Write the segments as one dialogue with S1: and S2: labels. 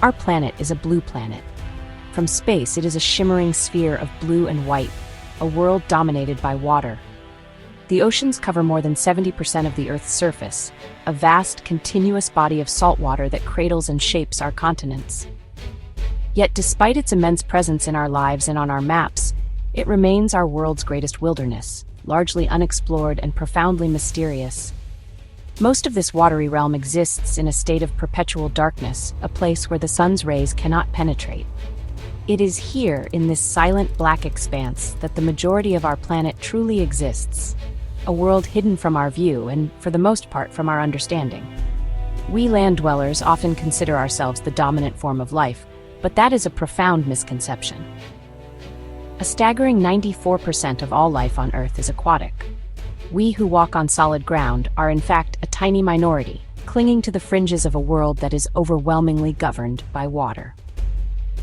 S1: Our planet is a blue planet. From space, it is a shimmering sphere of blue and white, a world dominated by water. The oceans cover more than 70% of the Earth's surface, a vast, continuous body of salt water that cradles and shapes our continents. Yet despite its immense presence in our lives and on our maps, it remains our world's greatest wilderness, largely unexplored and profoundly mysterious. Most of this watery realm exists in a state of perpetual darkness, a place where the sun's rays cannot penetrate. It is here, in this silent black expanse, that the majority of our planet truly exists, a world hidden from our view and, for the most part, from our understanding. We land dwellers often consider ourselves the dominant form of life, but that is a profound misconception. A staggering 94% of all life on Earth is aquatic. We who walk on solid ground are in fact a tiny minority, clinging to the fringes of a world that is overwhelmingly governed by water.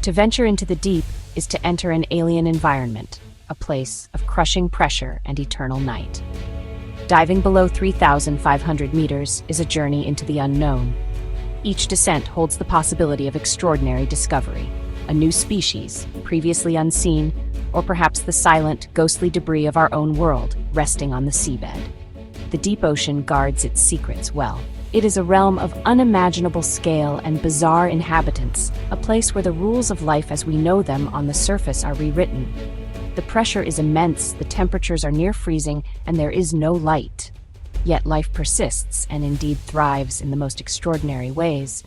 S1: To venture into the deep is to enter an alien environment, a place of crushing pressure and eternal night. Diving below 3,500 meters is a journey into the unknown. Each descent holds the possibility of extraordinary discovery, a new species, previously unseen, or perhaps the silent, ghostly debris of our own world, resting on the seabed. The deep ocean guards its secrets well. It is a realm of unimaginable scale and bizarre inhabitants, a place where the rules of life as we know them on the surface are rewritten. The pressure is immense, the temperatures are near freezing, and there is no light. Yet life persists and indeed thrives in the most extraordinary ways.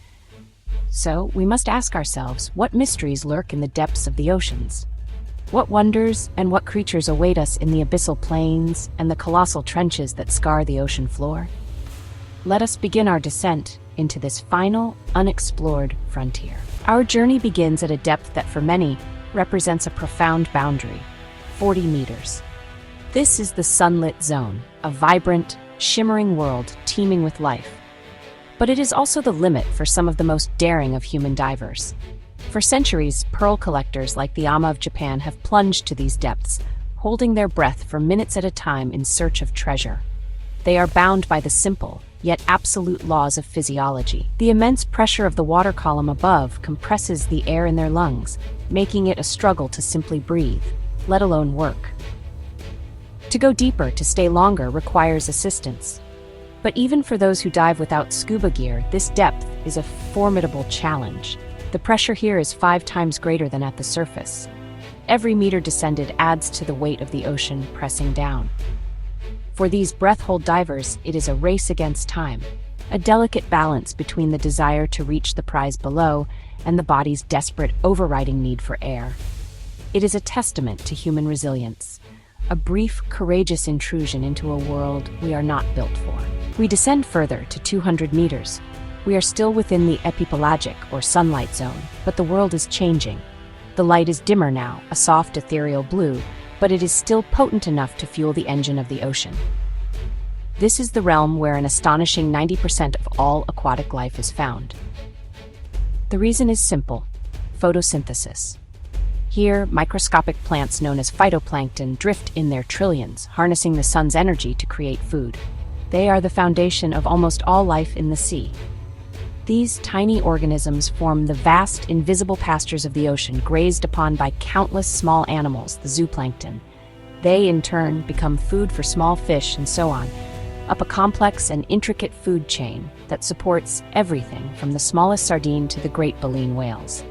S1: So we must ask ourselves, what mysteries lurk in the depths of the oceans? What wonders and what creatures await us in the abyssal plains and the colossal trenches that scar the ocean floor? Let us begin our descent into this final, unexplored frontier. Our journey begins at a depth that for many represents a profound boundary, 40 meters. This is the sunlit zone, a vibrant, shimmering world teeming with life. But it is also the limit for some of the most daring of human divers. For centuries, pearl collectors like the Ama of Japan have plunged to these depths, holding their breath for minutes at a time in search of treasure. They are bound by the simple, yet absolute laws of physiology. The immense pressure of the water column above compresses the air in their lungs, making it a struggle to simply breathe, let alone work. To go deeper, to stay longer, requires assistance. But even for those who dive without scuba gear, this depth is a formidable challenge. The pressure here is 5 times greater than at the surface. Every meter descended adds to the weight of the ocean pressing down. For these breath-hold divers, it is a race against time, a delicate balance between the desire to reach the prize below and the body's desperate, overriding need for air. It is a testament to human resilience, a brief, courageous intrusion into a world we are not built for. We descend further to 200 meters. We are still within the epipelagic, or sunlight zone, but the world is changing. The light is dimmer now, a soft, ethereal blue, but it is still potent enough to fuel the engine of the ocean. This is the realm where an astonishing 90% of all aquatic life is found. The reason is simple: photosynthesis. Here, microscopic plants known as phytoplankton drift in their trillions, harnessing the sun's energy to create food. They are the foundation of almost all life in the sea. These tiny organisms form the vast, invisible pastures of the ocean, grazed upon by countless small animals, the zooplankton. They, in turn, become food for small fish and so on, up a complex and intricate food chain that supports everything from the smallest sardine to the great baleen whales.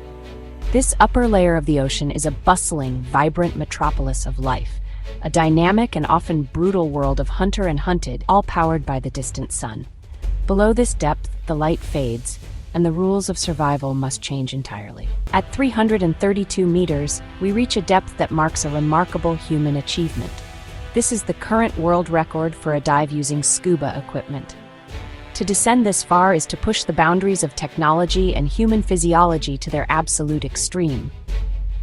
S1: This upper layer of the ocean is a bustling, vibrant metropolis of life, a dynamic and often brutal world of hunter and hunted, all powered by the distant sun. Below this depth, the light fades, and the rules of survival must change entirely. At 332 meters, we reach a depth that marks a remarkable human achievement. This is the current world record for a dive using scuba equipment. To descend this far is to push the boundaries of technology and human physiology to their absolute extreme.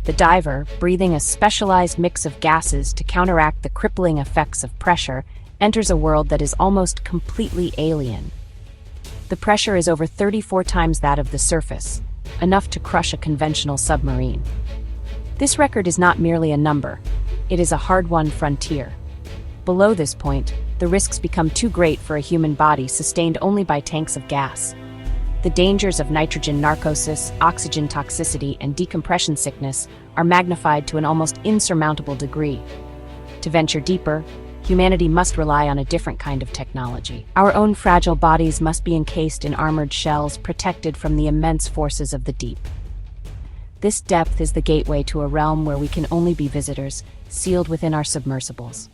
S1: The diver, breathing a specialized mix of gases to counteract the crippling effects of pressure, enters a world that is almost completely alien. The pressure is over 34 times that of the surface, enough to crush a conventional submarine. This record is not merely a number, it is a hard-won frontier. Below this point, the risks become too great for a human body sustained only by tanks of gas. The dangers of nitrogen narcosis, oxygen toxicity, and decompression sickness are magnified to an almost insurmountable degree. To venture deeper, humanity must rely on a different kind of technology. Our own fragile bodies must be encased in armored shells, protected from the immense forces of the deep. This depth is the gateway to a realm where we can only be visitors, sealed within our submersibles.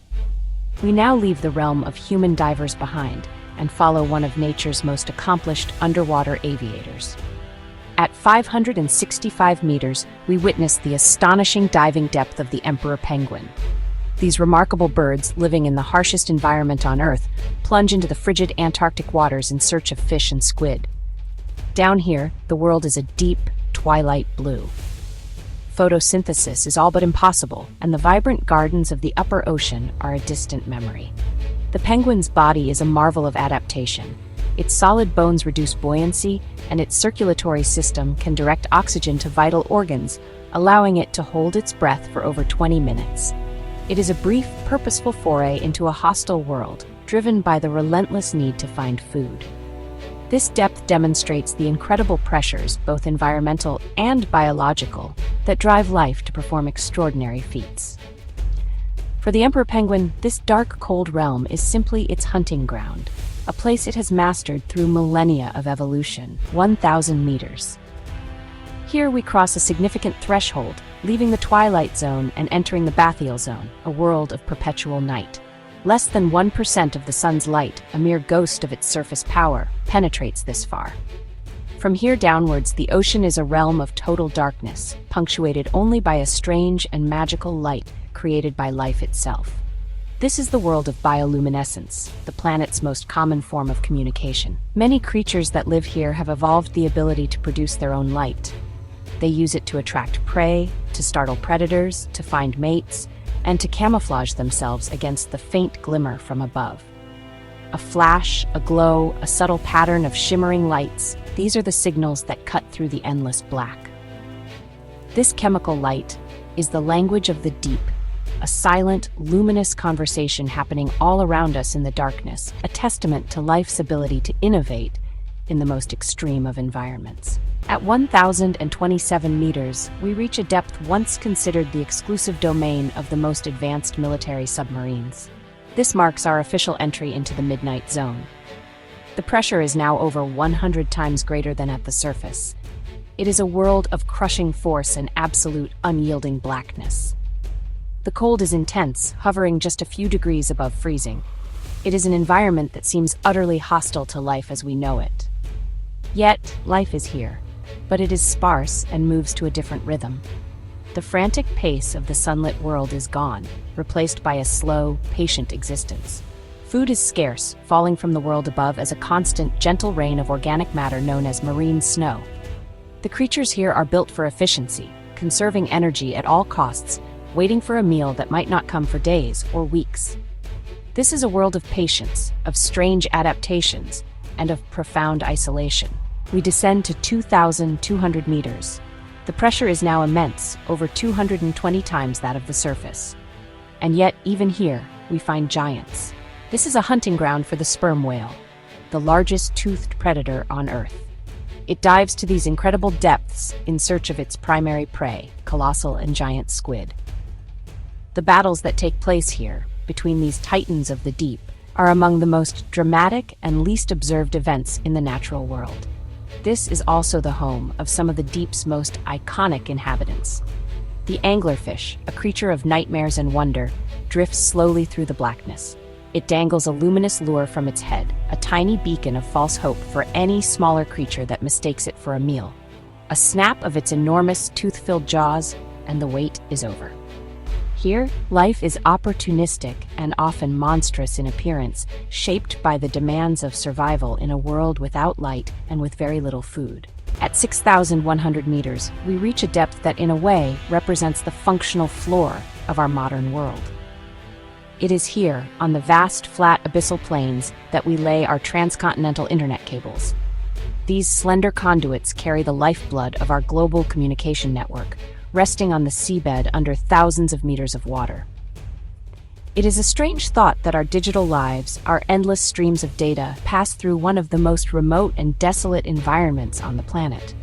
S1: We now leave the realm of human divers behind and follow one of nature's most accomplished underwater aviators. At 565 meters, we witness the astonishing diving depth of the emperor penguin. These remarkable birds, living in the harshest environment on Earth, plunge into the frigid Antarctic waters in search of fish and squid. Down here, the world is a deep, twilight blue. Photosynthesis is all but impossible, and the vibrant gardens of the upper ocean are a distant memory. The penguin's body is a marvel of adaptation. Its solid bones reduce buoyancy, and its circulatory system can direct oxygen to vital organs, allowing it to hold its breath for over 20 minutes. It is a brief, purposeful foray into a hostile world, driven by the relentless need to find food. This depth demonstrates the incredible pressures, both environmental and biological, that drive life to perform extraordinary feats. For the emperor penguin, this dark, cold realm is simply its hunting ground, a place it has mastered through millennia of evolution, 1,000 meters. Here we cross a significant threshold, leaving the twilight zone and entering the bathyal zone, a world of perpetual night. Less than 1% of the sun's light, a mere ghost of its surface power, penetrates this far. From here downwards, the ocean is a realm of total darkness, punctuated only by a strange and magical light created by life itself. This is the world of bioluminescence, the planet's most common form of communication. Many creatures that live here have evolved the ability to produce their own light. They use it to attract prey, to startle predators, to find mates, and to camouflage themselves against the faint glimmer from above. A flash, a glow, a subtle pattern of shimmering lights, these are the signals that cut through the endless black. This chemical light is the language of the deep, a silent, luminous conversation happening all around us in the darkness, a testament to life's ability to innovate in the most extreme of environments. At 1,027 meters, we reach a depth once considered the exclusive domain of the most advanced military submarines. This marks our official entry into the midnight zone. The pressure is now over 100 times greater than at the surface. It is a world of crushing force and absolute, unyielding blackness. The cold is intense, hovering just a few degrees above freezing. It is an environment that seems utterly hostile to life as we know it. Yet, life is here, but it is sparse and moves to a different rhythm. The frantic pace of the sunlit world is gone, replaced by a slow, patient existence. Food is scarce, falling from the world above as a constant, gentle rain of organic matter known as marine snow. The creatures here are built for efficiency, conserving energy at all costs, waiting for a meal that might not come for days or weeks. This is a world of patience, of strange adaptations, and of profound isolation. We descend to 2,200 meters. The pressure is now immense, over 220 times that of the surface. And yet, even here, we find giants. This is a hunting ground for the sperm whale, the largest toothed predator on Earth. It dives to these incredible depths in search of its primary prey, colossal and giant squid. The battles that take place here, between these titans of the deep, are among the most dramatic and least observed events in the natural world. This is also the home of some of the deep's most iconic inhabitants. The anglerfish, a creature of nightmares and wonder, drifts slowly through the blackness. It dangles a luminous lure from its head, a tiny beacon of false hope for any smaller creature that mistakes it for a meal. A snap of its enormous, tooth-filled jaws, and the wait is over. Here, life is opportunistic and often monstrous in appearance, shaped by the demands of survival in a world without light and with very little food. At 6,100 meters, we reach a depth that, in a way, represents the functional floor of our modern world. It is here, on the vast, flat abyssal plains, that we lay our transcontinental internet cables. These slender conduits carry the lifeblood of our global communication network, resting on the seabed under thousands of meters of water. It is a strange thought that our digital lives, our endless streams of data, pass through one of the most remote and desolate environments on the planet.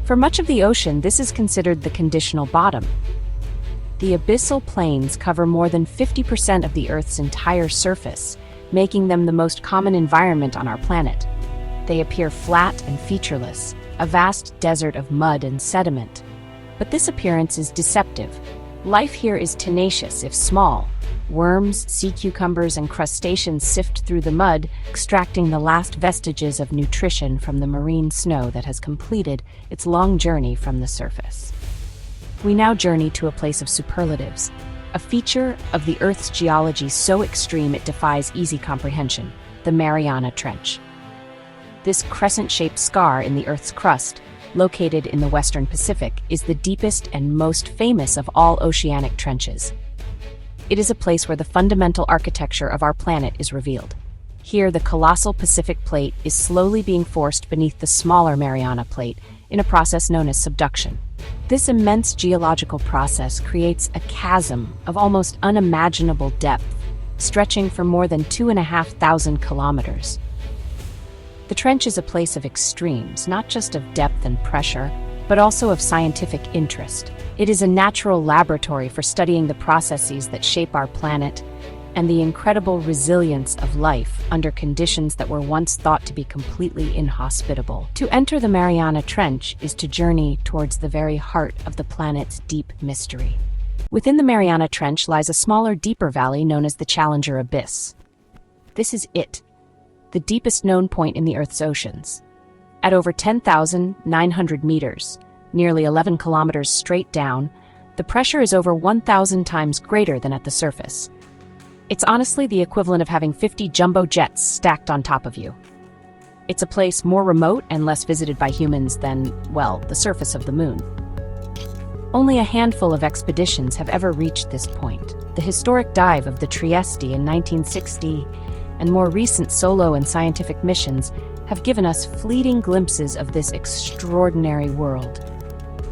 S1: For much of the ocean, this is considered the conditional bottom. The abyssal plains cover more than 50% of the Earth's entire surface, making them the most common environment on our planet. They appear flat and featureless, a vast desert of mud and sediment. But this appearance is deceptive. Life here is tenacious, if small. Worms, sea cucumbers, and crustaceans sift through the mud, extracting the last vestiges of nutrition from the marine snow that has completed its long journey from the surface. We now journey to a place of superlatives, a feature of the Earth's geology so extreme it defies easy comprehension, the Mariana Trench. This crescent-shaped scar in the Earth's crust, located in the western Pacific, is the deepest and most famous of all oceanic trenches. It is a place where the fundamental architecture of our planet is revealed. Here, the colossal Pacific Plate is slowly being forced beneath the smaller Mariana Plate in a process known as subduction. This immense geological process creates a chasm of almost unimaginable depth, stretching for more than 2,500 kilometers. The trench is a place of extremes, not just of depth and pressure, but also of scientific interest. It is a natural laboratory for studying the processes that shape our planet and the incredible resilience of life under conditions that were once thought to be completely inhospitable. To enter the Mariana Trench is to journey towards the very heart of the planet's deep mystery. Within the Mariana Trench lies a smaller, deeper valley known as the Challenger Abyss. This is it, the deepest known point in the Earth's oceans. At over 10,900 meters, nearly 11 kilometers straight down, the pressure is over 1,000 times greater than at the surface. It's honestly the equivalent of having 50 jumbo jets stacked on top of you. It's a place more remote and less visited by humans than, well, the surface of the moon. Only a handful of expeditions have ever reached this point. The historic dive of the Trieste in 1960 and more recent solo and scientific missions have given us fleeting glimpses of this extraordinary world.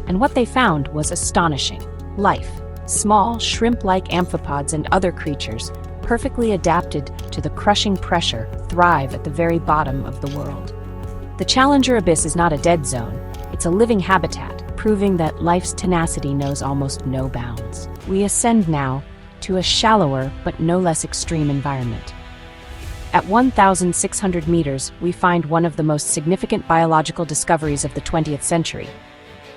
S1: And what they found was astonishing. Life, small, shrimp-like amphipods and other creatures, perfectly adapted to the crushing pressure, thrive at the very bottom of the world. The Challenger Abyss is not a dead zone, it's a living habitat, proving that life's tenacity knows almost no bounds. We ascend now to a shallower but no less extreme environment. At 1,600 meters, we find one of the most significant biological discoveries of the 20th century: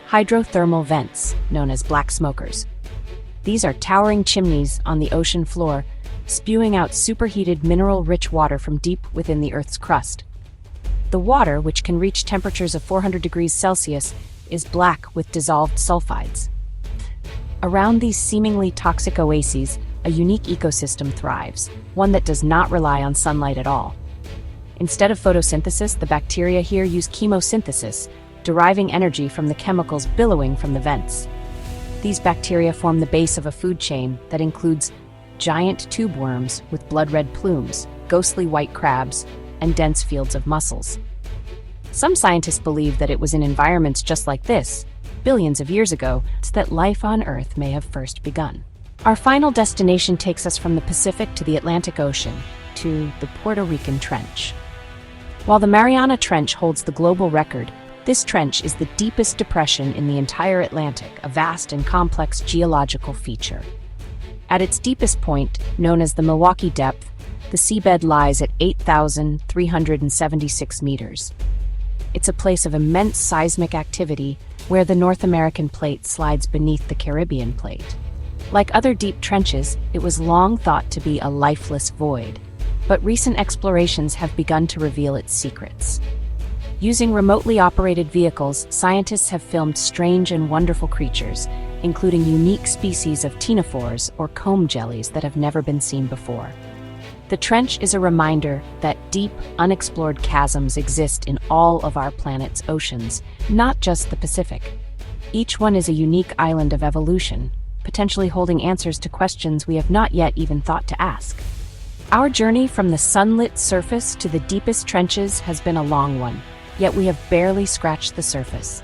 S1: hydrothermal vents, known as black smokers. These are towering chimneys on the ocean floor, spewing out superheated mineral-rich water from deep within the Earth's crust. The water, which can reach temperatures of 400 degrees Celsius, is black with dissolved sulfides. Around these seemingly toxic oases, a unique ecosystem thrives, one that does not rely on sunlight at all. Instead of photosynthesis, the bacteria here use chemosynthesis, deriving energy from the chemicals billowing from the vents. These bacteria form the base of a food chain that includes giant tube worms with blood-red plumes, ghostly white crabs, and dense fields of mussels. Some scientists believe that it was in environments just like this, billions of years ago, that life on Earth may have first begun. Our final destination takes us from the Pacific to the Atlantic Ocean, to the Puerto Rican Trench. While the Mariana Trench holds the global record, this trench is the deepest depression in the entire Atlantic, a vast and complex geological feature. At its deepest point, known as the Milwaukee Depth, the seabed lies at 8,376 meters. It's a place of immense seismic activity where the North American plate slides beneath the Caribbean plate. Like other deep trenches, it was long thought to be a lifeless void, but recent explorations have begun to reveal its secrets. Using remotely operated vehicles, scientists have filmed strange and wonderful creatures, including unique species of ctenophores or comb jellies that have never been seen before. The trench is a reminder that deep, unexplored chasms exist in all of our planet's oceans, not just the Pacific. Each one is a unique island of evolution, potentially holding answers to questions we have not yet even thought to ask. Our journey from the sunlit surface to the deepest trenches has been a long one, yet we have barely scratched the surface.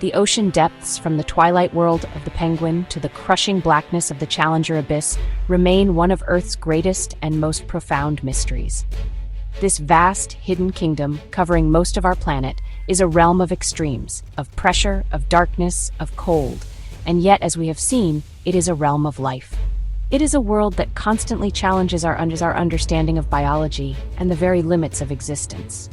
S1: The ocean depths, from the twilight world of the penguin to the crushing blackness of the Challenger abyss, remain one of Earth's greatest and most profound mysteries. This vast, hidden kingdom, covering most of our planet, is a realm of extremes, of pressure, of darkness, of cold, and yet, as we have seen, it is a realm of life. It is a world that constantly challenges our understanding of biology and the very limits of existence.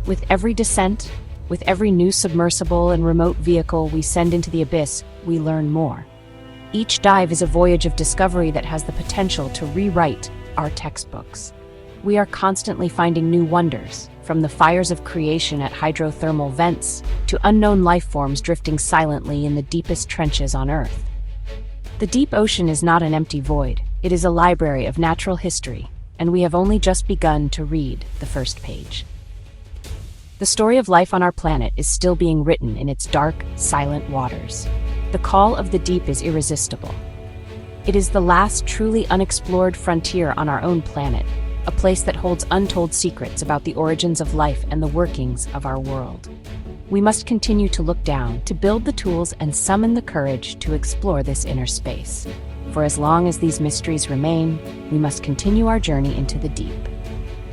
S1: With every descent, with every new submersible and remote vehicle we send into the abyss, we learn more. Each dive is a voyage of discovery that has the potential to rewrite our textbooks. We are constantly finding new wonders, from the fires of creation at hydrothermal vents to unknown life forms drifting silently in the deepest trenches on Earth. The deep ocean is not an empty void, it is a library of natural history, and we have only just begun to read the first page. The story of life on our planet is still being written in its dark, silent waters. The call of the deep is irresistible. It is the last truly unexplored frontier on our own planet, a place that holds untold secrets about the origins of life and the workings of our world. We must continue to look down, to build the tools and summon the courage to explore this inner space. For as long as these mysteries remain, we must continue our journey into the deep.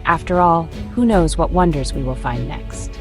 S1: After all, who knows what wonders we will find next?